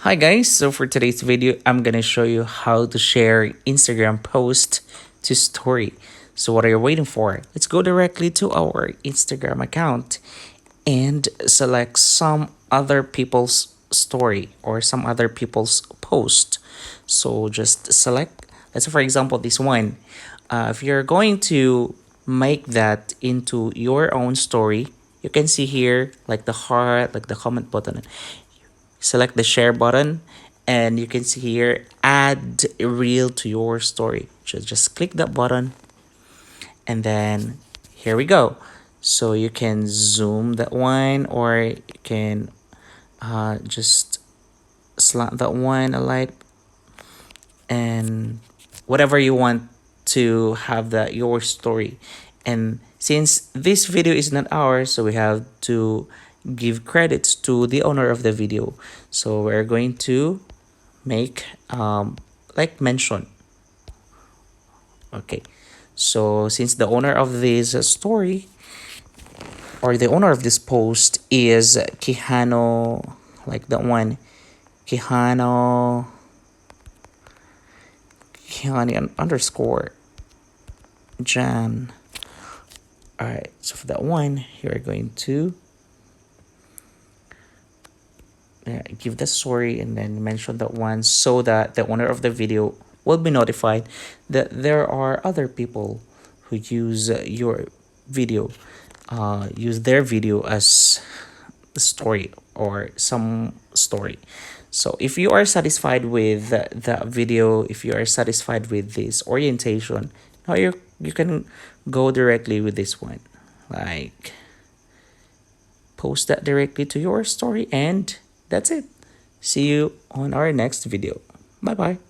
Hi guys, so for today's video, I'm gonna show you how to share Instagram post to story. So what are you waiting for? Let's go directly to our Instagram account and select some other people's story or some other people's post. So just select, let's say for example, this one. If you're going to make that into your own story, you can see here like the heart, like the comment button. Select the share button and you can see here add a reel to your story. Just click that button and then here we go. So you can zoom that one or you can just slant that one a light and whatever you want to have that your story. And since this video is not ours, so we have to give credits to the owner of the video. So we're going to make like mention. Okay, so since the owner of this story or the owner of this post is Kihano, like that one, Kihano underscore Jan. All right, so for that one, you're going to give the story and then mention that one so that the owner of the video will be notified that there are other people who use your video, use their video as a story or some story. So if you are satisfied with the video, if you are satisfied with this orientation, now you can go directly with this one, like post that directly to your story, and that's it. See you on our next video. Bye bye.